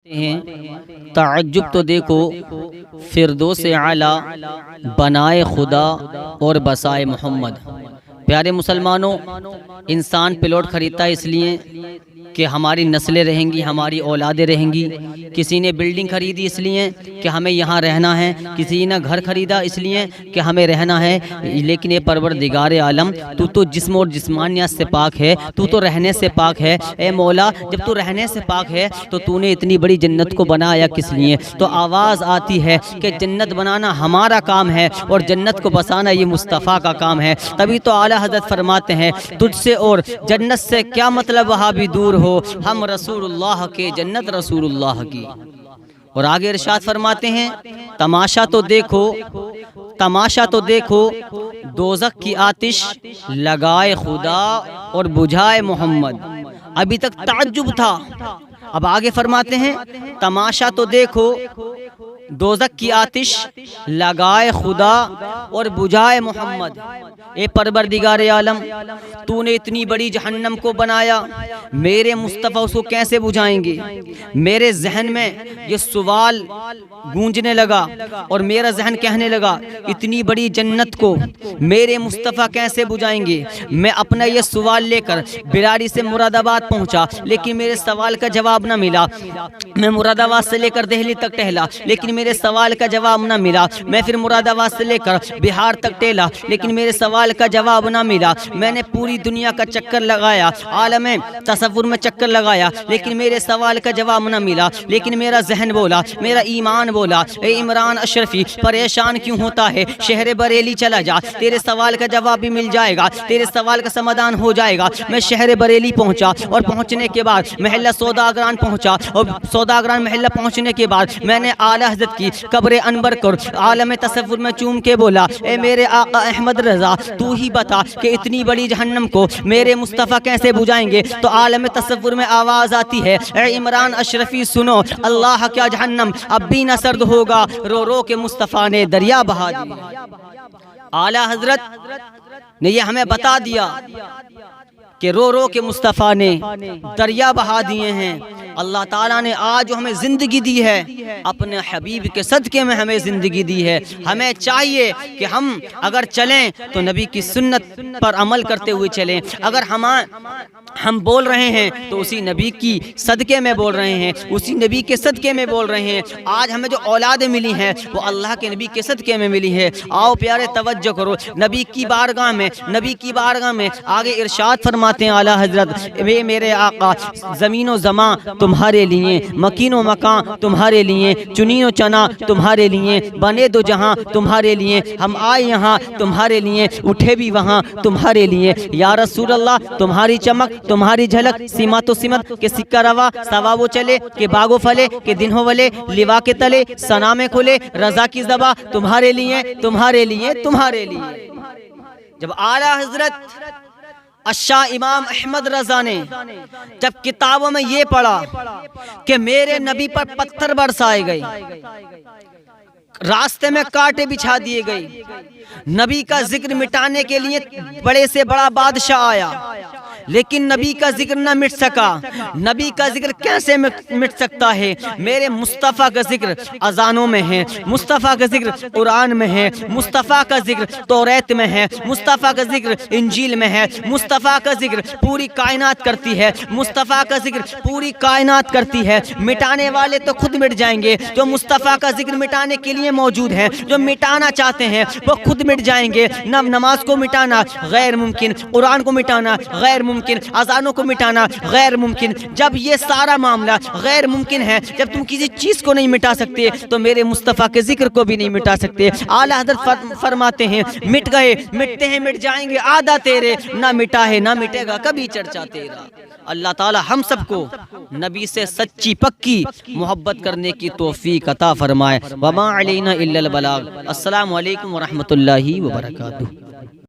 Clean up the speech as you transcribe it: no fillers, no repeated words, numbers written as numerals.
ہیں تعجب تو دیکھو فردوس اعلی بنائے خدا اور بسائے محمد۔ پیارے مسلمانوں، انسان پلاٹ خریدتا ہے اس لیے کہ ہماری نسلیں رہیں گی، ہماری اولادیں رہیں گی۔ کسی نے بلڈنگ خریدی اس لیے کہ ہمیں یہاں رہنا ہے، کسی نے گھر خریدا اس لیے کہ ہمیں رہنا ہے۔ لیکن اے پروردگار عالم، تو جسم اور جسمانیت سے پاک ہے، تو رہنے سے پاک ہے۔ اے مولا، جب تو رہنے سے پاک ہے تو نے اتنی بڑی جنت کو بنایا کس لیے؟ تو آواز آتی ہے کہ جنت بنانا ہمارا کام ہے اور جنت کو بسانا یہ مصطفیٰ کا کام ہے۔ تبھی تو اعلیٰ حضرت فرماتے ہیں تجھ سے اور جنت سے کیا مطلب وہاں بھی دور ہو، ہم رسول اللہ کے، جنت رسول اللہ کی۔ اور آگے ارشاد فرماتے ہیں تماشا تو دیکھو، تماشا تو دیکھو دوزخ کی آتش لگائے خدا اور بجھائے محمد۔ ابھی تک تعجب تھا، اب آگے فرماتے ہیں تماشا تو دیکھو دوزخ کی آتش لگائے خدا اور بجھائے محمد۔ اے پروردگار عالم، تو نے اتنی بڑی جہنم کو بنایا، میرے مصطفیٰ اس کو کیسے بجھائیں گے؟ میرے ذہن میں یہ سوال گونجنے لگا اور میرا ذہن کہنے لگا اتنی بڑی جنت کو میرے مصطفیٰ کیسے بجھائیں گے؟ میں اپنا یہ سوال لے کر بلاڑی سے مراد آباد پہنچا، لیکن میرے سوال کا جواب نہ ملا۔ میں مراد آباد سے لے کر دہلی تک ٹہلا، لیکن میرے سوال کا جواب نہ ملا۔ میں پھر مراد آباد سے لے کر بہار تک ٹہلا، لیکن میرے سوال کا جواب نہ ملا۔ میں نے پوری دنیا کا چکر لگایا، عالم تصور میں چکر لگایا، لیکن میرے سوال کا جواب نہ ملا۔ لیکن میرا ذہن بولا، میرا ایمان بولا، اے عمران اشرفی پریشان کیوں ہوتا ہے؟ شہر بریلی چلا جا، تیرے سوال کا جواب بھی مل جائے گا، تیرے سوال کا سمادھان ہو جائے گا۔ میں شہر بریلی پہنچا اور پہنچنے کے بعد محلہ سوداگران پہنچا، اور سوداگران محلہ پہنچنے کے بعد میں نے اعلیٰ حضرت کی قبر انور کر عالم تصور میں چوم کے بولا اے میرے آقا احمد رضا، تو ہی بتا کہ اتنی بڑی جہنم کو میرے مصطفیٰ کیسے بجھائیں گے؟ تو عالم تصور میں آواز آتی ہے اے عمران اشرفی سنو، اللہ کیا جہنم اب بھی نہ سرد ہوگا، رو رو کے مصطفیٰ نے دریا بہا دیا۔ اعلیٰ حضرت نے یہ ہمیں بتا دیا کہ رو رو کے مصطفیٰ نے دریا بہا دیے ہیں۔ اللہ تعالیٰ نے آج جو ہمیں زندگی دی ہے اپنے حبیب کے صدقے میں ہمیں زندگی دی ہے۔ ہمیں چاہیے کہ ہم اگر چلیں تو نبی کی سنت پر عمل کرتے ہوئے چلیں۔ اگر ہم بول رہے ہیں تو اسی نبی کی صدقے میں بول رہے ہیں، اسی نبی کے صدقے میں بول رہے ہیں۔ آج ہمیں جو اولادیں ملی ہیں وہ اللہ کے نبی کے صدقے میں ملی ہے۔ آؤ پیارے توجہ کرو، نبی کی بارگاہ میں، نبی کی بارگاہ میں آگے ارشاد فرماتے ہیں اعلیٰ حضرت اے میرے آقا، زمین و زمان تمہارے لیے، مکین و مکان تمہارے لیے، چنی و چنا تمہارے لیے، بنے دو جہاں تمہارے لیے، ہم آئے یہاں تمہارے لیے، اٹھے بھی وہاں تمہارے لیے۔ یا رسول اللہ، تمہاری چمک، تمہاری جھلک، سیمت و سمت کہ سکہ روا سوا وہ چلے، کہ باغ و پھلے کہ دن ہو ولے، لوا کے تلے ثنا میں کھلے، رضا کی زباں تمہارے لیے، تمہارے لیے، تمہارے لیے۔ جب اعلیٰ حضرت الشاہ امام احمد رضا نے جب کتابوں میں یہ پڑھا کہ میرے نبی پر پتھر برسائے گئے، راستے میں کانٹے بچھا دیے گئے، نبی کا ذکر مٹانے کے لیے بڑے سے بڑا بادشاہ آیا، لیکن نبی کا ذکر نہ مٹ سکا۔ نبی کا ذکر کیسے مٹ سکتا ہے؟ میرے مصطفیٰ کا ذکر اذانوں میں ہے، مصطفیٰ کا ذکر قرآن میں ہے، مصطفیٰ کا ذکر توریت میں ہے، مصطفیٰ کا ذکر انجیل میں ہے، مصطفیٰ کا ذکر پوری کائنات کرتی ہے، مصطفیٰ کا ذکر پوری کائنات کرتی ہے۔ مٹانے والے تو خود مٹ جائیں گے، جو مصطفیٰ کا ذکر مٹانے کے لیے موجود ہیں، جو مٹانا چاہتے ہیں وہ خود مٹ جائیں گے۔ نماز کو مٹانا غیر ممکن، قرآن کو مٹانا غیر ممکن، اذانوں کو مٹانا غیر ممکن۔ جب یہ سارا معاملہ غیر ممکن ہے، جب تم کسی چیز کو نہیں مٹا سکتے تو میرے مصطفیٰ کے ذکر کو بھی نہیں مٹا سکتے۔ اعلیٰ حضرت فرماتے ہیں مٹ گئے، مٹتے ہیں، مٹ جائیں گے آدھا تیرے، نہ مٹا ہے نہ مٹے گا کبھی چرچا تیرا۔ اللہ تعالی ہم سب کو نبی سے سچی پکی محبت کرنے کی توفیق عطا فرمائے۔ وما علینا الا البلاغ۔ السلام علیکم ورحمۃ اللہ وبرکاتہ۔